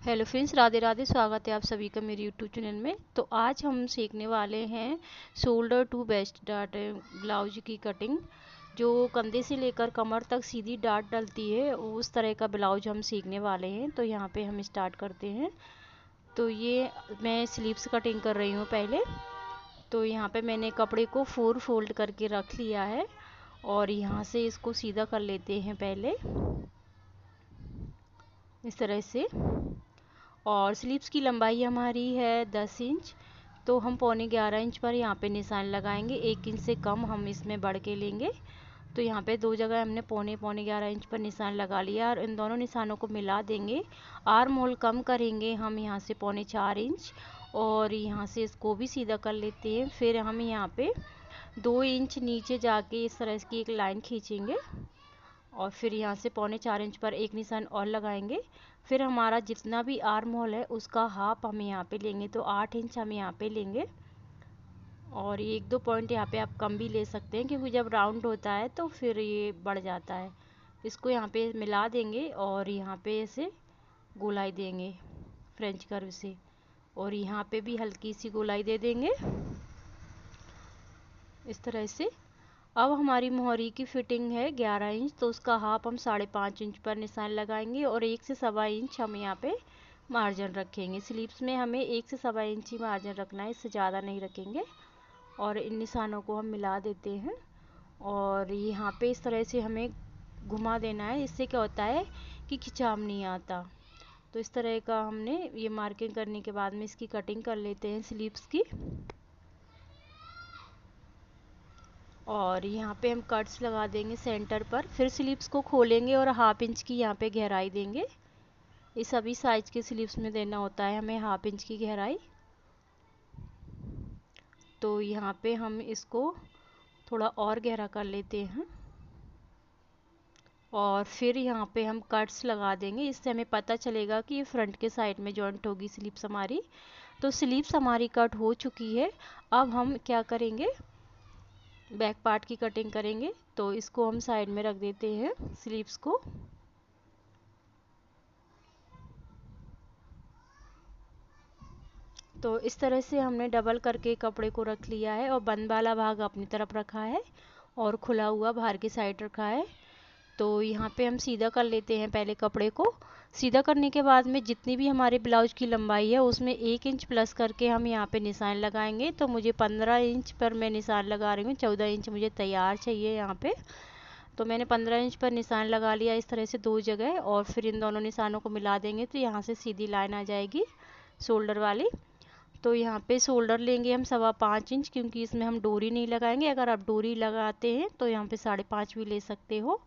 Hello friends, Radhe Radhe. स्वागत है आप सभी का मेरे यूट्यूब चैनल में। तो आज हम सीखने वाले हैं shoulder to bust dart blouse की कटिंग। जो कंधे से लेकर कमर तक सीधी डार्ट डलती है, उस तरह का ब्लाउज हम सीखने वाले हैं। तो यहाँ पे हम स्टार्ट करते हैं। तो ये मैं स्लीव्स कटिंग कर रही हूँ पहले। तो यहाँ पे मैंने कपड़े को 4 फोल्ड करके रख लिया है और यहाँ से इसको सीधा कर लेते हैं पहले, इस तरह से। और स्लीव्स की लंबाई हमारी है 10 इंच। तो हम पौने 11 इंच पर यहाँ पे निशान लगाएंगे। 1 इंच से कम हम इसमें बढ़ के लेंगे। तो यहाँ पे दो जगह हमने पौने 11 इंच पर निशान लगा लिया और इन दोनों निशानों को मिला देंगे। आर्म होल कम करेंगे हम यहाँ से पौने 4 इंच और यहाँ से इसको भी सीधा कर लेते हैं। फिर हम यहाँ पे 2 इंच नीचे जाके इस तरह की एक लाइन खींचेंगे और फिर यहाँ से पौने 4 इंच पर एक निशान और लगाएंगे। फिर हमारा जितना भी आर्म होल है उसका हाफ हम यहाँ पे लेंगे, तो 8 इंच हम यहाँ पे लेंगे। और ये 1-2 पॉइंट यहाँ पे आप कम भी ले सकते हैं, क्योंकि जब राउंड होता है तो फिर ये बढ़ जाता है। इसको यहाँ पे मिला देंगे और यहाँ पे ऐसे गोलाई देंगे फ्रेंच कर्व से, और यहाँ पे भी हल्की सी गोलाई दे देंगे इस तरह से। अब हमारी मोहरी की फिटिंग है 11 इंच, तो उसका हाफ हम 5.5 इंच पर निशान लगाएंगे और 1 से 1.25 इंच हम यहाँ पे मार्जिन रखेंगे। स्लीव्स में हमें 1 से 1.25 इंच ही मार्जिन रखना है, इससे ज़्यादा नहीं रखेंगे। और इन निशानों को हम मिला देते हैं और यहाँ पे इस तरह से हमें घुमा देना है। इससे क्या होता है कि खिंचाव नहीं आता। तो इस तरह का हमने ये मार्किंग करने के बाद में इसकी कटिंग कर लेते हैं स्लीव्स की। और यहाँ पे हम कट्स लगा देंगे सेंटर पर। फिर स्लीव्स को खोलेंगे और हाफ इंच की यहाँ पे गहराई देंगे। इस सभी साइज के स्लीव्स में देना होता है हमें हाफ इंच की गहराई। तो यहाँ पे हम इसको थोड़ा और गहरा कर लेते हैं और फिर यहाँ पे हम कट्स लगा देंगे। इससे हमें पता चलेगा कि ये फ्रंट के साइड में जॉइंट होगी स्लीव्स हमारी। तो स्लीव्स हमारी कट हो चुकी है। अब हम क्या करेंगे, बैक पार्ट की कटिंग करेंगे। तो इसको हम साइड में रख देते हैं स्लीव्स को। तो इस तरह से हमने डबल करके कपड़े को रख लिया है और बंद वाला भाग अपनी तरफ रखा है और खुला हुआ बाहर की साइड रखा है। तो यहाँ पे हम सीधा कर लेते हैं पहले कपड़े को। सीधा करने के बाद में जितनी भी हमारे ब्लाउज की लंबाई है उसमें 1 इंच प्लस करके हम यहाँ पे निशान लगाएंगे। तो मुझे 15 इंच पर मैं निशान लगा रही हूँ, 14 इंच मुझे तैयार चाहिए यहाँ पे। तो मैंने 15 इंच पर निशान लगा लिया इस तरह से 2 जगह, और फिर इन दोनों निशानों को मिला देंगे तो यहाँ से सीधी लाइन आ जाएगी शोल्डर वाली। तो यहाँ पे शोल्डर लेंगे हम 5.25 इंच, क्योंकि इसमें हम डोरी नहीं लगाएंगे। अगर आप डोरी लगाते हैं तो यहाँ पे 5.5 भी ले सकते हो।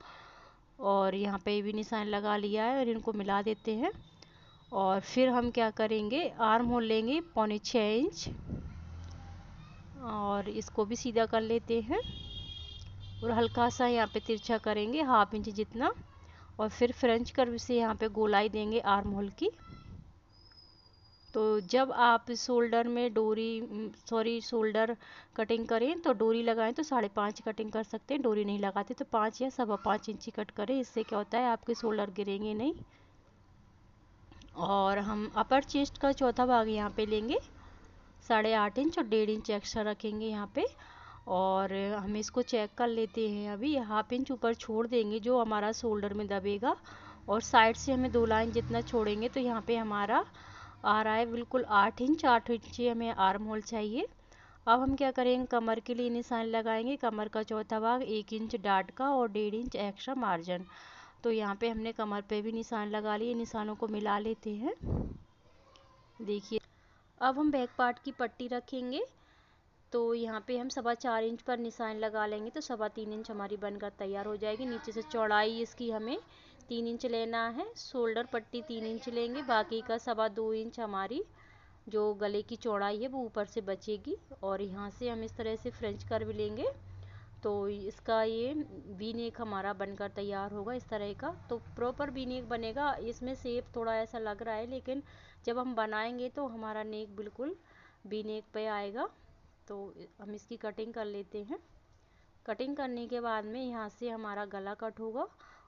और यहाँ पे भी निशान लगा लिया है और इनको मिला देते हैं। और फिर हम क्या करेंगे, आर्म होल लेंगे 6.25 इंच और इसको भी सीधा कर लेते हैं और हल्का सा यहाँ पे तिरछा करेंगे हाफ इंच जितना। और फिर फ्रेंच कर्व से यहाँ पे गोलाई देंगे आर्म होल की। तो जब आप शोल्डर में शोल्डर कटिंग करें तो डोरी लगाएं तो 5.5 कटिंग कर सकते हैं। डोरी नहीं लगाते तो 5 या 5.25 इंची कट करें। इससे क्या होता है, आपके शोल्डर गिरेंगे नहीं। और हम अपर चेस्ट का चौथा भाग यहाँ पे लेंगे 8.5 इंच और 1.5 इंच एक्स्ट्रा रखेंगे यहाँ पे। और हम इसको चेक कर लेते हैं। अभी हाफ इंच ऊपर छोड़ देंगे जो हमारा शोल्डर में दबेगा, और साइड से हमें 2 लाइन जितना छोड़ेंगे तो यहाँ पे हमारा आ रहा है बिल्कुल 8 इंच। 8 इंच हमें आर्म होल चाहिए। अब हम क्या करेंगे, कमर के लिए निशान लगाएंगे। कमर का चौथा भाग 1 इंच डार्ट का और 1.5 इंच एक्स्ट्रा मार्जिन। तो यहाँ पे हमने कमर पे भी निशान लगा लिए। निशानों को मिला लेते हैं, देखिए। अब हम बैक पार्ट की पट्टी रखेंगे। तो यहाँ पे हम 4.25 इंच पर निशान लगा लेंगे तो 3.25 इंच हमारी बनकर तैयार हो जाएगी। नीचे से चौड़ाई इसकी हमें 3 इंच लेना है। शोल्डर पट्टी 3 इंच लेंगे, बाकी का 2.25 इंच हमारी जो गले की चौड़ाई है वो ऊपर से बचेगी। और यहाँ से हम इस तरह से फ्रेंच कर्व लेंगे तो इसका ये वी नेक हमारा बनकर तैयार होगा इस तरह का। तो प्रॉपर वी नेक बनेगा। इसमें शेप थोड़ा ऐसा लग रहा है, लेकिन जब हम बनाएंगे तो हमारा नेक बिल्कुल वी नेक पे आएगा। तो हम इसकी कटिंग कर लेते हैं। कटिंग करने के बाद में यहाँ से हमारा गला कट होगा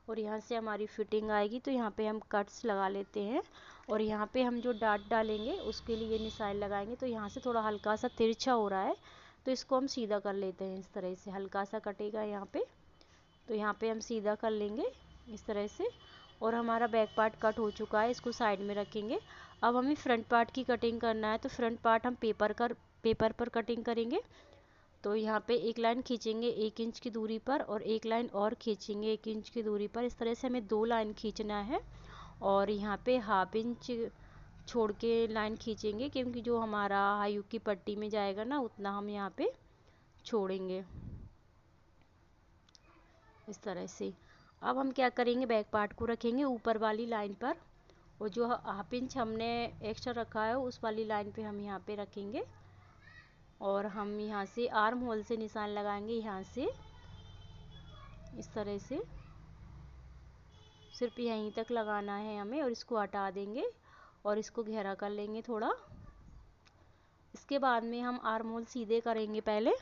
और यहाँ से हमारी फिटिंग आएगी। तो यहाँ पे हम कट्स लगा लेते हैं और यहाँ पे हम जो डाट डालेंगे उसके लिए निशान लगाएंगे। तो यहाँ से थोड़ा हल्का सा तिरछा हो रहा है तो इसको हम सीधा कर लेते हैं। इस तरह से हल्का सा कटेगा यहाँ पे, तो यहाँ पे हम सीधा कर लेंगे इस तरह से। और हमारा बैक पार्ट कट हो चुका है, इसको साइड में रखेंगे। अब हमें फ्रंट पार्ट की कटिंग करना है। तो फ्रंट पार्ट हम पेपर पर कटिंग करेंगे। तो यहाँ पे एक लाइन खींचेंगे 1 इंच की दूरी पर और एक लाइन और खींचेंगे 1 इंच की दूरी पर। इस तरह से हमें 2 लाइन खींचना है और यहाँ पे 1/2 इंच छोड़ के लाइन खींचेंगे, क्योंकि जो हमारा हाई हुक की पट्टी में जाएगा ना उतना हम यहाँ पे छोड़ेंगे इस तरह से। अब हम क्या करेंगे, बैक पार्ट को रखेंगे ऊपर वाली लाइन पर और जो 1/2 इंच हमने एक्स्ट्रा रखा है उस वाली लाइन पे हम यहाँ पे रखेंगे। और हम यहाँ से आर्म होल से निशान लगाएंगे, यहाँ से इस तरह से सिर्फ यहीं तक लगाना है हमें और इसको हटा देंगे और इसको गहरा कर लेंगे थोड़ा। इसके बाद में हम आर्म होल सीधे करेंगे पहले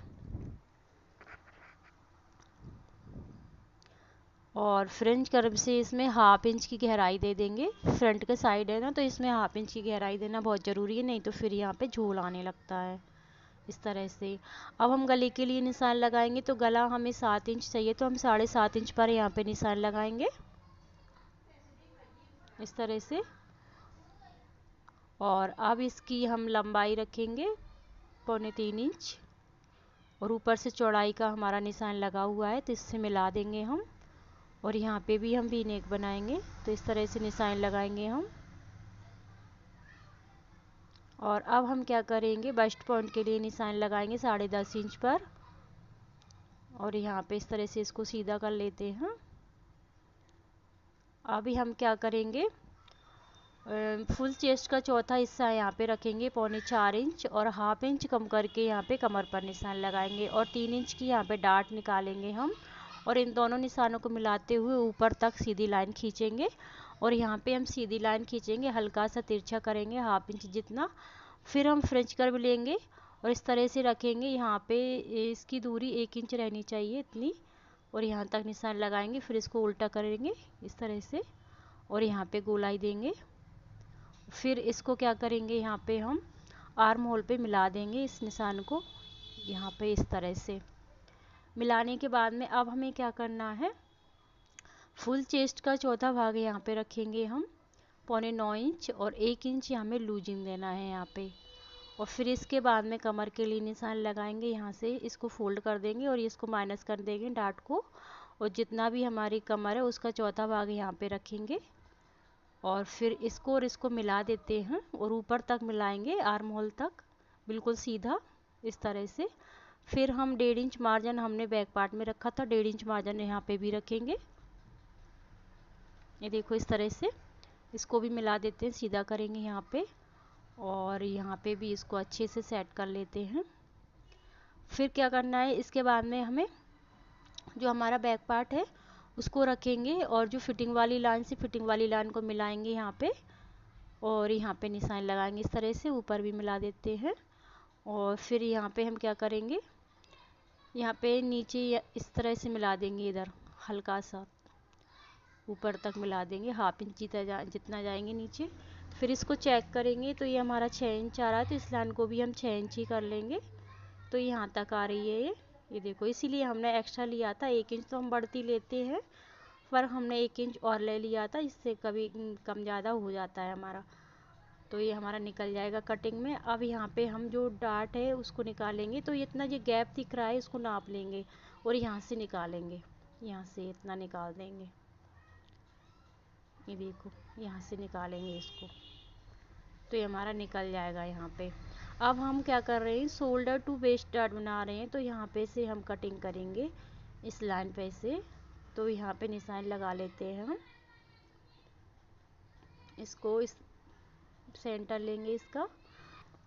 और फ्रिंज कर्व से इसमें 1/2 इंच की गहराई दे देंगे। फ्रंट के साइड है ना तो इसमें 1/2 इंच की गहराई देना बहुत ज़रूरी है, नहीं तो फिर यहाँ पे झोल आने लगता है इस तरह से। अब हम गले के लिए निशान लगाएंगे। तो गला हमें 7 इंच चाहिए तो हम 7.5 इंच पर यहाँ पे निशान लगाएंगे इस तरह से। और अब इसकी हम लंबाई रखेंगे 3.25 इंच और ऊपर से चौड़ाई का हमारा निशान लगा हुआ है तो इससे मिला देंगे हम। और यहाँ पे भी हम वी नेक बनाएंगे तो इस तरह से निशान लगाएंगे हम। और अब हम क्या करेंगे, बस्ट पॉइंट के लिए निशान लगाएंगे 10.5 इंच पर और यहाँ पे इस तरह से इसको सीधा कर लेते हैं। अभी हम क्या करेंगे, फुल चेस्ट का चौथा हिस्सा यहाँ पे रखेंगे 3.25 इंच और 1/2 इंच कम करके यहाँ पे कमर पर निशान लगाएंगे और 3 इंच की यहाँ पे डाट निकालेंगे हम। और इन दोनों निशानों को मिलाते हुए ऊपर तक सीधी लाइन खींचेंगे और यहाँ पे हम सीधी लाइन खींचेंगे, हल्का सा तिरछा करेंगे 1/2 इंच जितना। फिर हम फ्रेंच कर्व लेंगे और इस तरह से रखेंगे। यहाँ पे इसकी दूरी 1 इंच रहनी चाहिए इतनी और यहाँ तक निशान लगाएंगे। फिर इसको उल्टा करेंगे इस तरह से और यहाँ पे गोलाई देंगे। फिर इसको क्या करेंगे, यहाँ पे हम आर्म होल पे मिला देंगे इस निशान को यहाँ पे इस तरह से। मिलाने के बाद में अब हमें क्या करना है, फुल चेस्ट का चौथा भाग यहाँ पे रखेंगे हम 8.25 इंच और 1 इंच हमें लूजिंग देना है यहाँ पे। और फिर इसके बाद में कमर के लिए निशान लगाएंगे, यहाँ से इसको फोल्ड कर देंगे और इसको माइनस कर देंगे डाट को और जितना भी हमारी कमर है उसका चौथा भाग यहाँ पे रखेंगे। और फिर इसको और इसको मिला देते हैं और ऊपर तक मिलाएंगे आर्म होल तक बिल्कुल सीधा इस तरह से। फिर हम 1.5 इंच मार्जिन हमने बैक पार्ट में रखा था, 1.5 इंच मार्जिन यहाँ पे भी रखेंगे। ये देखो इस तरह से इसको भी मिला देते हैं, सीधा करेंगे यहाँ पे और यहाँ पे भी इसको अच्छे से सेट कर लेते हैं। फिर क्या करना है, इसके बाद में हमें जो हमारा बैक पार्ट है उसको रखेंगे और जो फिटिंग वाली लाइन से फिटिंग वाली लाइन को मिलाएंगे यहाँ पे और यहाँ पे निशान लगाएंगे इस तरह से, ऊपर भी मिला देते हैं। और फिर यहाँ पे हम क्या करेंगे, यहाँ पे नीचे इस तरह से मिला देंगे, इधर हल्का सा ऊपर तक मिला देंगे 1/2 इंच जितना जाएंगे नीचे। फिर इसको चेक करेंगे तो ये हमारा 6 इंच आ रहा है तो इस लाइन को भी हम 6 इंच ही कर लेंगे। तो यहाँ तक आ रही है ये देखो, इसीलिए हमने एक्स्ट्रा लिया था 1 इंच, तो हम बढ़ती लेते हैं पर हमने 1 इंच और ले लिया था, इससे कभी कम ज़्यादा हो जाता है हमारा। तो ये हमारा निकल जाएगा कटिंग में। अब यहाँ पे हम जो डार्ट है उसको निकालेंगे तो इतना जो गैप दिख रहा है इसको नाप लेंगे और यहाँ से निकालेंगे, यहाँ से इतना निकाल देंगे। ये देखो यहाँ से निकालेंगे इसको तो ये हमारा निकल जाएगा यहाँ पे। अब हम क्या कर रहे हैं, शोल्डर टू वेस्ट डार्ट बना रहे हैं तो यहाँ पे से हम कटिंग करेंगे इस लाइन पे से। तो यहाँ पे निशान लगा लेते हैं हम, इसको इस सेंटर लेंगे, इसका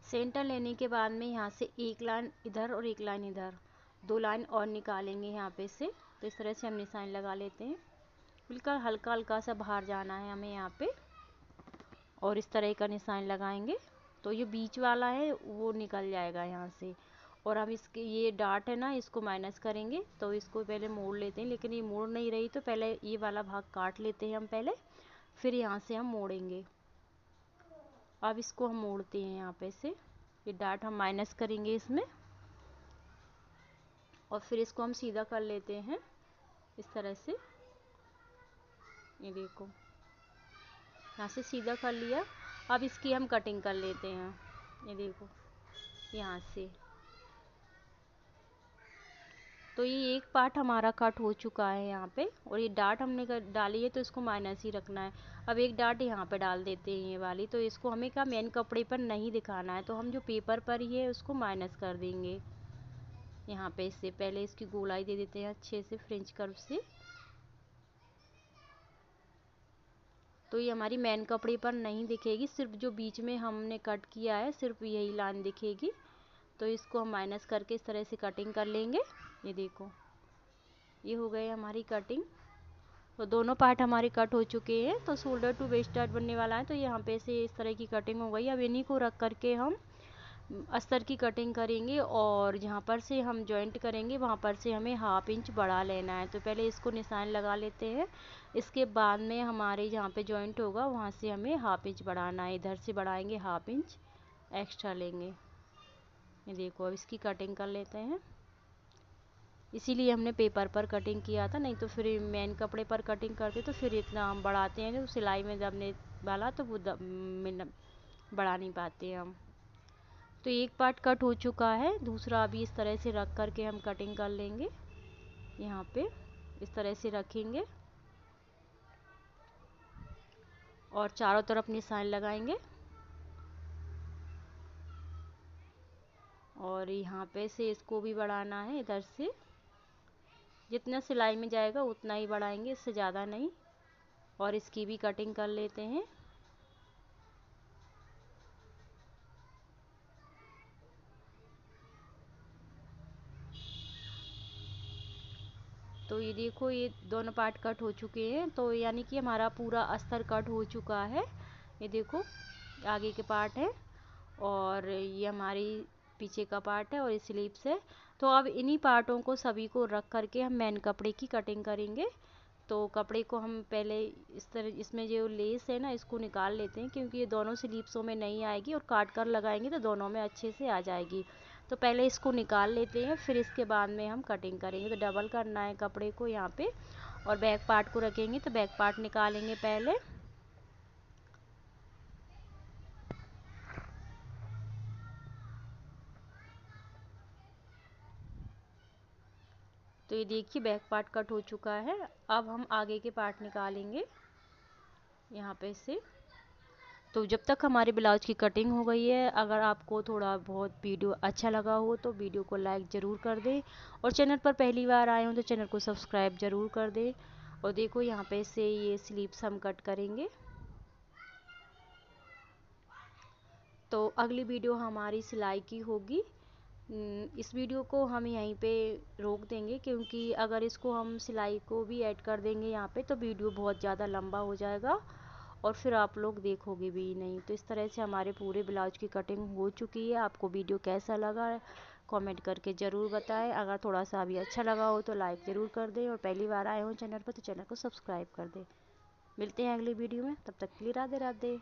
सेंटर लेने के बाद में यहाँ से एक लाइन इधर और एक लाइन इधर, 2 लाइन और निकालेंगे यहाँ पे से। तो इस तरह से हम निशान लगा लेते हैं, बिल्कुल हल्का हल्का सा बाहर जाना है हमें यहाँ पे और इस तरह का निशान लगाएंगे तो ये बीच वाला है वो निकल जाएगा यहाँ से। और हम इसके ये डार्ट है ना इसको माइनस करेंगे, तो इसको पहले मोड़ लेते हैं, लेकिन ये मोड़ नहीं रही तो पहले ये वाला भाग काट लेते हैं हम पहले, फिर यहाँ से हम मोड़ेंगे। अब इसको हम मोड़ते हैं यहाँ पे से, ये डार्ट हम माइनस करेंगे इसमें, और फिर इसको हम सीधा कर लेते हैं इस तरह से। ये देखो यहाँ से सीधा कर लिया। अब इसकी हम कटिंग कर लेते हैं, ये देखो यहाँ से। तो ये एक पार्ट हमारा कट हो चुका है यहाँ पे, और ये डार्ट हमने डाली है तो इसको माइनस ही रखना है। अब एक डार्ट यहाँ पे डाल देते हैं ये वाली, तो इसको हमें क्या मेन कपड़े पर नहीं दिखाना है, तो हम जो पेपर पर ही है उसको माइनस कर देंगे यहाँ पे। इससे पहले इसकी गोलाई दे देते हैं अच्छे से फ्रेंच कर्व से। तो ये हमारी मेन कपड़े पर नहीं दिखेगी, सिर्फ जो बीच में हमने कट किया है सिर्फ यही लाइन दिखेगी। तो इसको हम माइनस करके इस तरह से कटिंग कर लेंगे। ये देखो ये हो गई हमारी कटिंग। तो दोनों पार्ट हमारे कट हो चुके हैं, तो शोल्डर टू वेस्ट डार्ट बनने वाला है। तो यहाँ पे से इस तरह की कटिंग हो गई। अब इन्हीं को रख करके हम अस्तर की कटिंग करेंगे, और जहाँ पर से हम जॉइंट करेंगे वहाँ पर से हमें हाफ इंच बढ़ा लेना है। तो पहले इसको निशान लगा लेते हैं, इसके बाद में हमारे जहाँ पे जॉइंट होगा वहाँ से हमें हाफ इंच बढ़ाना है। इधर से बढ़ाएंगे हाफ इंच एक्स्ट्रा लेंगे। ये देखो अब इसकी कटिंग कर लेते हैं। इसीलिए हमने पेपर पर कटिंग किया था, नहीं तो फिर मेन कपड़े पर कटिंग करते तो फिर इतना हम बढ़ाते हैं, जो सिलाई में दबने वाला तो वो बढ़ा नहीं पाते हम। तो एक पार्ट कट हो चुका है, दूसरा अभी इस तरह से रख करके हम कटिंग कर लेंगे। यहाँ पे इस तरह से रखेंगे और चारों तरफ निशान लगाएंगे, और यहाँ पे से इसको भी बढ़ाना है। इधर से जितना सिलाई में जाएगा उतना ही बढ़ाएंगे, इससे ज़्यादा नहीं। और इसकी भी कटिंग कर लेते हैं। तो ये देखो ये दोनों पार्ट कट हो चुके हैं, तो यानी कि हमारा पूरा अस्तर कट हो चुका है। ये देखो आगे के पार्ट है, और ये हमारी पीछे का पार्ट है, और ये स्लीव्स है। तो अब इन्हीं पार्टों को सभी को रख करके हम मेन कपड़े की कटिंग करेंगे। तो कपड़े को हम पहले इस तरह, इसमें जो लेस है ना इसको निकाल लेते हैं, क्योंकि ये दोनों स्लीव्सों में नहीं आएगी, और काट कर लगाएंगे तो दोनों में अच्छे से आ जाएगी। तो पहले इसको निकाल लेते हैं, फिर इसके बाद में हम कटिंग करेंगे। तो डबल करना है कपड़े को यहाँ पे, और बैक पार्ट को रखेंगे। तो बैक पार्ट निकालेंगे पहले। तो ये देखिए बैक पार्ट कट हो चुका है। अब हम आगे के पार्ट निकालेंगे यहाँ पे से। तो जब तक हमारे ब्लाउज की कटिंग हो गई है, अगर आपको थोड़ा बहुत वीडियो अच्छा लगा हो तो वीडियो को लाइक ज़रूर कर दें, और चैनल पर पहली बार आए हो तो चैनल को सब्सक्राइब ज़रूर कर दें। और देखो यहाँ पे से ये स्लीव्स हम कट करेंगे। तो अगली वीडियो हमारी सिलाई की होगी। इस वीडियो को हम यहीं पे रोक देंगे, क्योंकि अगर इसको हम सिलाई को भी ऐड कर देंगे यहाँ पे तो वीडियो बहुत ज़्यादा लंबा हो जाएगा, और फिर आप लोग देखोगे भी नहीं। तो इस तरह से हमारे पूरे ब्लाउज की कटिंग हो चुकी है। आपको वीडियो कैसा लगा कमेंट करके ज़रूर बताएं। अगर थोड़ा सा भी अच्छा लगा हो तो लाइक ज़रूर कर दें, और पहली बार आए हो चैनल पर तो चैनल को सब्सक्राइब कर दें। मिलते हैं अगली वीडियो में, तब तक के लिए राधे राधे।